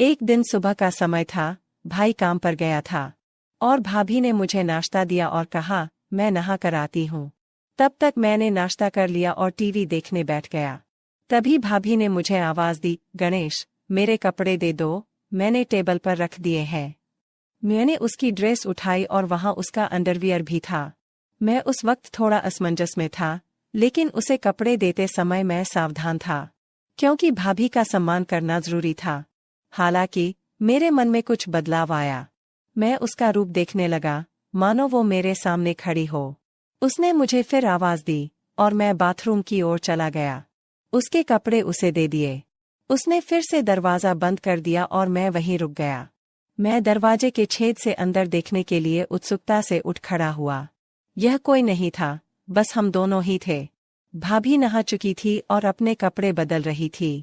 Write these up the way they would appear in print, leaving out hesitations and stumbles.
एक दिन सुबह का समय था, भाई काम पर गया था और भाभी ने मुझे नाश्ता दिया और कहा, मैं नहा कर आती हूँ। तब तक मैंने नाश्ता कर लिया और टीवी देखने बैठ गया। तभी भाभी ने मुझे आवाज दी, गणेश, मेरे कपड़े दे दो, मैंने टेबल पर रख दिए हैं। मैंने उसकी ड्रेस उठाई और वहां उसका अंडरवियर भी था। मैं उस वक्त थोड़ा असमंजस में था, लेकिन उसे कपड़े देते समय मैं सावधान था, क्योंकि भाभी का सम्मान करना जरूरी था। हालांकि मेरे मन में कुछ बदलाव आया। मैं उसका रूप देखने लगा, मानो वो मेरे सामने खड़ी हो। उसने मुझे फिर आवाज दी और मैं बाथरूम की ओर चला गया। उसके कपड़े उसे दे दिए। उसने फिर से दरवाजा बंद कर दिया और मैं वहीं रुक गया। मैं दरवाजे के छेद से अंदर देखने के लिए उत्सुकता से उठ खड़ा हुआ। यह कोई नहीं था, बस हम दोनों ही थे। भाभी नहा चुकी थी और अपने कपड़े बदल रही थी।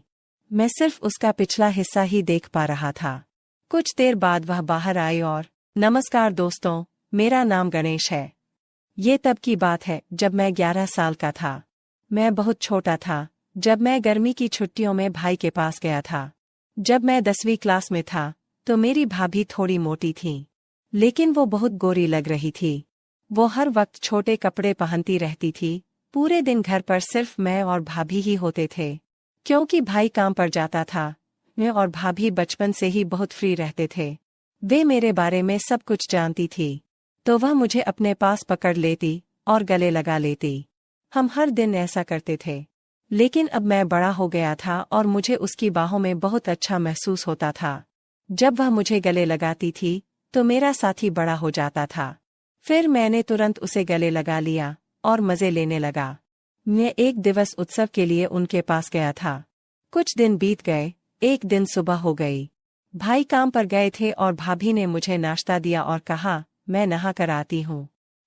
मैं सिर्फ उसका पिछला हिस्सा ही देख पा रहा था। कुछ देर बाद वह बाहर आई और, नमस्कार दोस्तों, मेरा नाम गणेश है। ये तब की बात है जब मैं 11 साल का था। मैं बहुत छोटा था जब मैं गर्मी की छुट्टियों में भाई के पास गया था। जब मैं 10वीं क्लास में था तो मेरी भाभी थोड़ी मोटी थी, लेकिन वो बहुत गोरी लग रही थी। वो हर वक्त छोटे कपड़े पहनती रहती थी। पूरे दिन घर पर सिर्फ मैं और भाभी ही होते थे, क्योंकि भाई काम पर जाता था। मैं और भाभी बचपन से ही बहुत फ्री रहते थे। वे मेरे बारे में सब कुछ जानती थी, तो वह मुझे अपने पास पकड़ लेती और गले लगा लेती। हम हर दिन ऐसा करते थे। लेकिन अब मैं बड़ा हो गया था और मुझे उसकी बाहों में बहुत अच्छा महसूस होता था। जब वह मुझे गले लगाती थी तो मेरा साथी बड़ा हो जाता था। फिर मैंने तुरंत उसे गले लगा लिया और मजे लेने लगा। मैं एक दिवस उत्सव के लिए उनके पास गया था। कुछ दिन बीत गए। एक दिन सुबह हो गई। भाई काम पर गए थे और भाभी ने मुझे नाश्ता दिया और कहा, मैं नहा कर आती हूँ।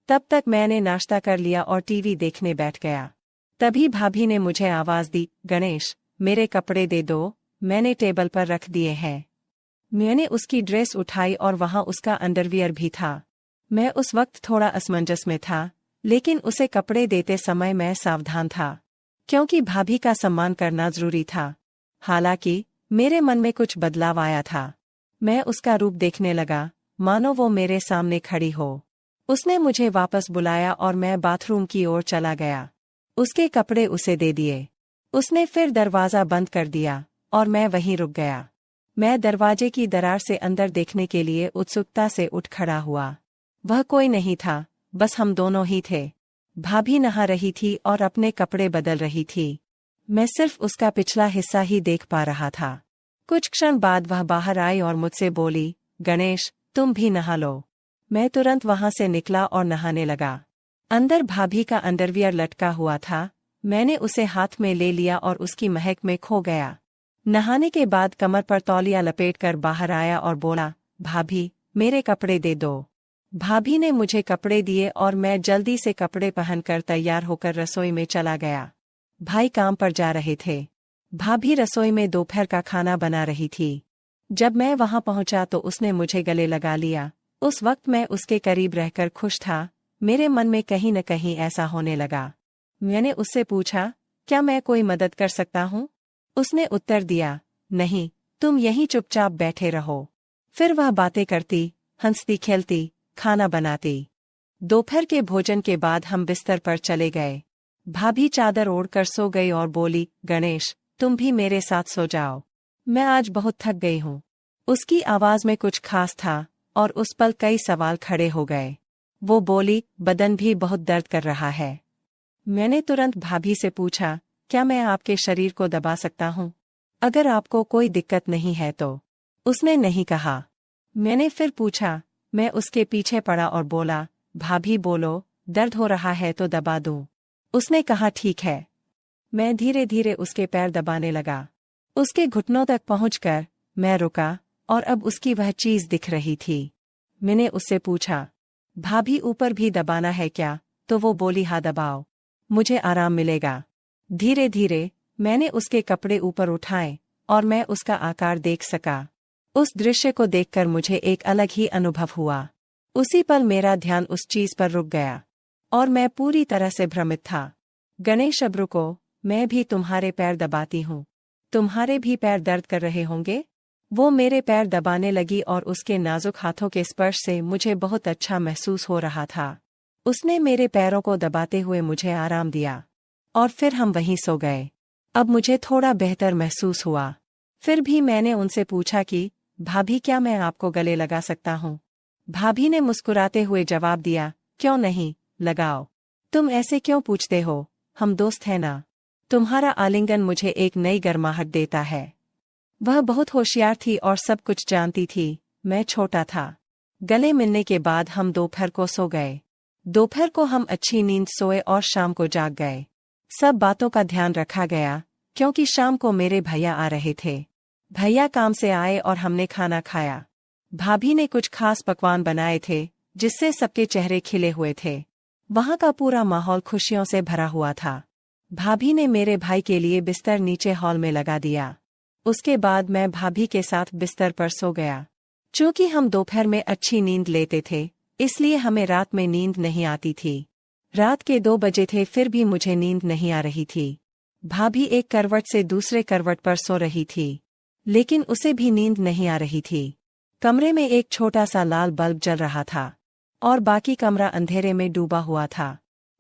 तब तक मैंने नाश्ता कर लिया और टीवी देखने बैठ गया। तभी भाभी ने मुझे आवाज दी, गणेश, मेरे कपड़े दे दो, मैंने टेबल पर रख दिए हैं। मैंने उसकी ड्रेस उठाई और वहां उसका अंडरवियर भी था। मैं उस वक्त थोड़ा असमंजस में था, लेकिन उसे कपड़े देते समय मैं सावधान था, क्योंकि भाभी का सम्मान करना जरूरी था। हालांकि मेरे मन में कुछ बदलाव आया था। मैं उसका रूप देखने लगा, मानो वो मेरे सामने खड़ी हो। उसने मुझे वापस बुलाया और मैं बाथरूम की ओर चला गया। उसके कपड़े उसे दे दिए। उसने फिर दरवाजा बंद कर दिया और मैं वहीं रुक गया। मैं दरवाजे की दरार से अंदर देखने के लिए उत्सुकता से उठ खड़ा हुआ। वह कोई नहीं था, बस हम दोनों ही थे। भाभी नहा रही थी और अपने कपड़े बदल रही थी। मैं सिर्फ उसका पिछला हिस्सा ही देख पा रहा था। कुछ क्षण बाद वह बाहर आई और मुझसे बोली, गणेश, तुम भी नहा लो। मैं तुरंत वहां से निकला और नहाने लगा। अंदर भाभी का अंडरवियर लटका हुआ था। मैंने उसे हाथ में ले लिया और उसकी महक में खो गया। नहाने के बाद कमर पर तौलिया लपेटकर बाहर आया और बोला, भाभी, मेरे कपड़े दे दो। भाभी ने मुझे कपड़े दिए और मैं जल्दी से कपड़े पहनकर तैयार होकर रसोई में चला गया। भाई काम पर जा रहे थे। भाभी रसोई में दोपहर का खाना बना रही थी। जब मैं वहां पहुंचा तो उसने मुझे गले लगा लिया। उस वक्त मैं उसके करीब रहकर खुश था। मेरे मन में कहीं न कहीं ऐसा होने लगा। मैंने उससे पूछा, क्या मैं कोई मदद कर सकता हूँ? उसने उत्तर दिया, नहीं, तुम यहीं चुपचाप बैठे रहो। फिर वह बातें करती, हंसती खेलती, खाना बनाती। दोपहर के भोजन के बाद हम बिस्तर पर चले गए। भाभी चादर ओढ़कर सो गई और बोली, गणेश, तुम भी मेरे साथ सो जाओ, मैं आज बहुत थक गई हूँ। उसकी आवाज में कुछ खास था और उस पल कई सवाल खड़े हो गए। वो बोली, बदन भी बहुत दर्द कर रहा है। मैंने तुरंत भाभी से पूछा, क्या मैं आपके शरीर को दबा सकता हूँ, अगर आपको कोई दिक्कत नहीं है तो? उसने नहीं कहा। मैंने फिर पूछा। मैं उसके पीछे पड़ा और बोला, भाभी बोलो, दर्द हो रहा है तो दबा दूं? उसने कहा, ठीक है। मैं धीरे धीरे उसके पैर दबाने लगा। उसके घुटनों तक पहुंचकर मैं रुका और अब उसकी वह चीज दिख रही थी। मैंने उससे पूछा, भाभी ऊपर भी दबाना है क्या? तो वो बोली, हाँ दबाओ, मुझे आराम मिलेगा। धीरे धीरे मैंने उसके कपड़े ऊपर उठाए और मैं उसका आकार देख सका। उस दृश्य को देखकर मुझे एक अलग ही अनुभव हुआ। उसी पल मेरा ध्यान उस चीज पर रुक गया और मैं पूरी तरह से भ्रमित था। गणेश, अब रुको, मैं भी तुम्हारे पैर दबाती हूँ। तुम्हारे भी पैर दर्द कर रहे होंगे? वो मेरे पैर दबाने लगी और उसके नाजुक हाथों के स्पर्श से मुझे बहुत अच्छा महसूस हो रहा था। उसने मेरे पैरों को दबाते हुए मुझे आराम दिया और फिर हम वहीं सो गए। अब मुझे थोड़ा बेहतर महसूस हुआ। फिर भी मैंने उनसे पूछा कि भाभी, क्या मैं आपको गले लगा सकता हूँ? भाभी ने मुस्कुराते हुए जवाब दिया, क्यों नहीं, लगाओ। तुम ऐसे क्यों पूछते हो, हम दोस्त हैं ना। तुम्हारा आलिंगन मुझे एक नई गर्माहट देता है। वह बहुत होशियार थी और सब कुछ जानती थी। मैं छोटा था। गले मिलने के बाद हम दोपहर को सो गए। दोपहर को हम अच्छी नींद सोए और शाम को जाग गए। सब बातों का ध्यान रखा गया क्योंकि शाम को मेरे भैया आ रहे थे। भैया काम से आए और हमने खाना खाया। भाभी ने कुछ खास पकवान बनाए थे जिससे सबके चेहरे खिले हुए थे। वहां का पूरा माहौल खुशियों से भरा हुआ था। भाभी ने मेरे भाई के लिए बिस्तर नीचे हॉल में लगा दिया। उसके बाद मैं भाभी के साथ बिस्तर पर सो गया। चूंकि हम दोपहर में अच्छी नींद लेते थे, इसलिए हमें रात में नींद नहीं आती थी। रात के 2 बजे थे, फिर भी मुझे नींद नहीं आ रही थी। भाभी एक करवट से दूसरे करवट पर सो रही थी, लेकिन उसे भी नींद नहीं आ रही थी। कमरे में एक छोटा सा लाल बल्ब जल रहा था और बाकी कमरा अंधेरे में डूबा हुआ था।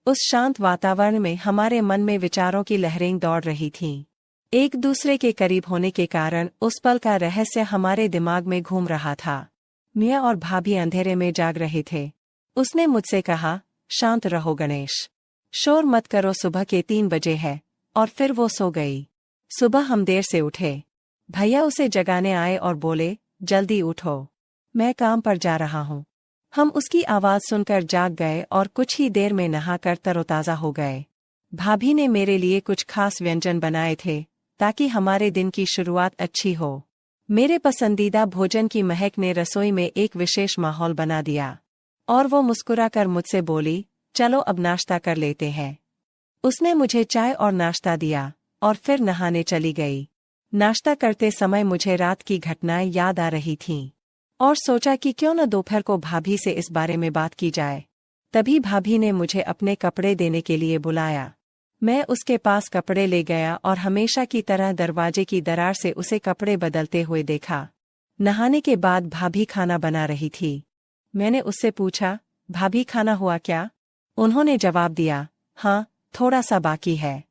उस शांत वातावरण में हमारे मन में विचारों की लहरें दौड़ रही थीं। एक दूसरे के करीब होने के कारण उस पल का रहस्य हमारे दिमाग में घूम रहा था। मियाँ और भाभी अंधेरे में जाग रहे थे। उसने मुझसे कहा, शांत रहो गणेश, शोर मत करो, सुबह के 3 बजे है। और फिर वो सो गई। सुबह हम देर से उठे। भैया उसे जगाने आए और बोले, जल्दी उठो, मैं काम पर जा रहा हूँ। हम उसकी आवाज़ सुनकर जाग गए और कुछ ही देर में नहाकर तरोताज़ा हो गए। भाभी ने मेरे लिए कुछ खास व्यंजन बनाए थे ताकि हमारे दिन की शुरुआत अच्छी हो। मेरे पसंदीदा भोजन की महक ने रसोई में एक विशेष माहौल बना दिया और वो मुस्कुराकर मुझसे बोली, चलो अब नाश्ता कर लेते हैं। उसने मुझे चाय और नाश्ता दिया और फिर नहाने चली गई। नाश्ता करते समय मुझे रात की घटनाएं याद आ रही थीं और सोचा कि क्यों न दोपहर को भाभी से इस बारे में बात की जाए। तभी भाभी ने मुझे अपने कपड़े देने के लिए बुलाया। मैं उसके पास कपड़े ले गया और हमेशा की तरह दरवाजे की दरार से उसे कपड़े बदलते हुए देखा। नहाने के बाद भाभी खाना बना रही थी। मैंने उससे पूछा, भाभी खाना हुआ क्या? उन्होंने जवाब दिया, हाँ, थोड़ा सा बाकी है।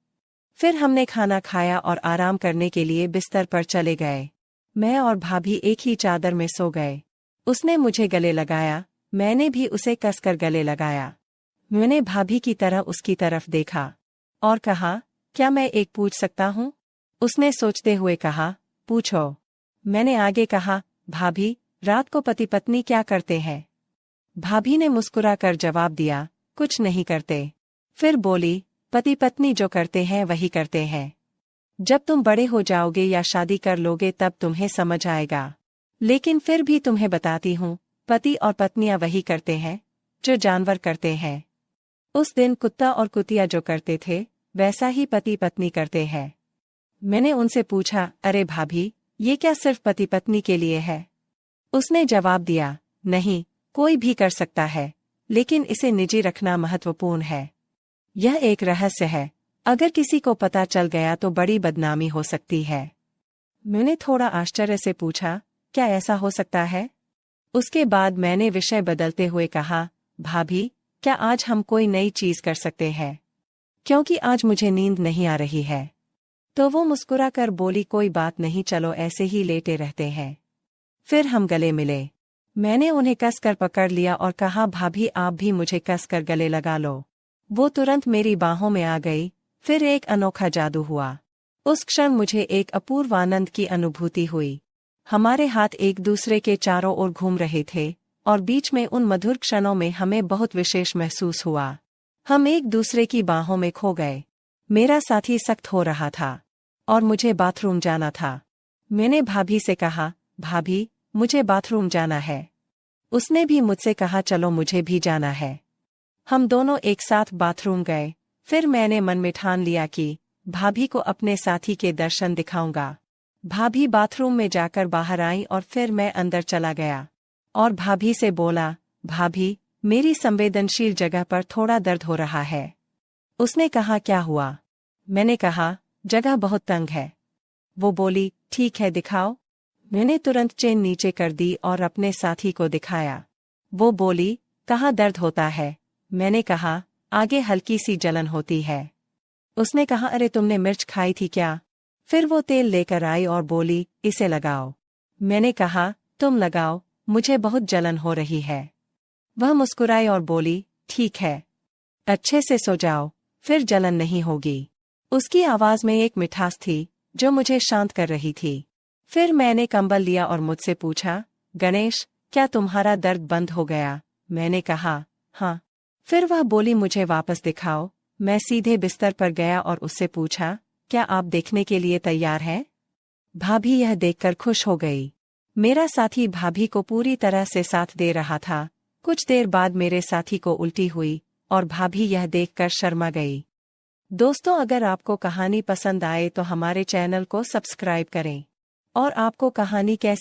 फिर हमने खाना खाया और आराम करने के लिए बिस्तर पर चले गए। मैं और भाभी एक ही चादर में सो गए। उसने मुझे गले लगाया, मैंने भी उसे कसकर गले लगाया। मैंने भाभी की तरह उसकी तरफ देखा और कहा, क्या मैं एक पूछ सकता हूँ? उसने सोचते हुए कहा, पूछो। मैंने आगे कहा, भाभी, रात को पति पत्नी क्या करते हैं? भाभी ने मुस्कुराकर जवाब दिया, कुछ नहीं करते। फिर बोली, पति पत्नी जो करते हैं वही करते हैं। जब तुम बड़े हो जाओगे या शादी कर लोगे तब तुम्हें समझ आएगा। लेकिन फिर भी तुम्हें बताती हूँ, पति और पत्नियां वही करते हैं जो जानवर करते हैं। उस दिन कुत्ता और कुतिया जो करते थे वैसा ही पति पत्नी करते हैं। मैंने उनसे पूछा, अरे भाभी, ये क्या सिर्फ पति पत्नी के लिए है? उसने जवाब दिया, नहीं, कोई भी कर सकता है, लेकिन इसे निजी रखना महत्वपूर्ण है। यह एक रहस्य है, अगर किसी को पता चल गया तो बड़ी बदनामी हो सकती है। मैंने थोड़ा आश्चर्य से पूछा, क्या ऐसा हो सकता है? उसके बाद मैंने विषय बदलते हुए कहा, भाभी, क्या आज हम कोई नई चीज कर सकते हैं? क्योंकि आज मुझे नींद नहीं आ रही है। तो वो मुस्कुराकर बोली, कोई बात नहीं, चलो ऐसे ही लेटे रहते हैं। फिर हम गले मिले। मैंने उन्हें कसकर पकड़ लिया और कहा, भाभी आप भी मुझे कसकर गले लगा लो। वो तुरंत मेरी बाहों में आ गई। फिर एक अनोखा जादू हुआ। उस क्षण मुझे एक अपूर्व आनंद की अनुभूति हुई। हमारे हाथ एक दूसरे के चारों ओर घूम रहे थे और बीच में उन मधुर क्षणों में हमें बहुत विशेष महसूस हुआ। हम एक दूसरे की बाहों में खो गए। मेरा साथी सख्त हो रहा था और मुझे बाथरूम जाना था। मैंने भाभी से कहा, भाभी, मुझे बाथरूम जाना है। उसने भी मुझसे कहा, चलो मुझे भी जाना है। हम दोनों एक साथ बाथरूम गए। फिर मैंने मन में ठान लिया कि भाभी को अपने साथी के दर्शन दिखाऊंगा। भाभी बाथरूम में जाकर बाहर आई और फिर मैं अंदर चला गया और भाभी से बोला, भाभी, मेरी संवेदनशील जगह पर थोड़ा दर्द हो रहा है। उसने कहा, क्या हुआ? मैंने कहा, जगह बहुत तंग है। वो बोली, ठीक है, दिखाओ। मैंने तुरंत चेन नीचे कर दी और अपने साथी को दिखाया। वो बोली, कहाँ दर्द होता है? मैंने कहा, आगे हल्की सी जलन होती है। उसने कहा, अरे तुमने मिर्च खाई थी क्या? फिर वो तेल लेकर आई और बोली, इसे लगाओ। मैंने कहा, तुम लगाओ, मुझे बहुत जलन हो रही है। वह मुस्कुराई और बोली, ठीक है, अच्छे से सो जाओ, फिर जलन नहीं होगी। उसकी आवाज में एक मिठास थी जो मुझे शांत कर रही थी। फिर मैंने कंबल लिया और मुझसे पूछा, गणेश, क्या तुम्हारा दर्द बंद हो गया? मैंने कहा, हाँ। फिर वह बोली, मुझे वापस दिखाओ। मैं सीधे बिस्तर पर गया और उससे पूछा, क्या आप देखने के लिए तैयार हैं? भाभी यह देखकर खुश हो गई। मेरा साथी भाभी को पूरी तरह से साथ दे रहा था। कुछ देर बाद मेरे साथी को उल्टी हुई और भाभी यह देखकर शर्मा गई। दोस्तों, अगर आपको कहानी पसंद आए तो हमारे चैनल को सब्सक्राइब करें। और आपको कहानी कैसी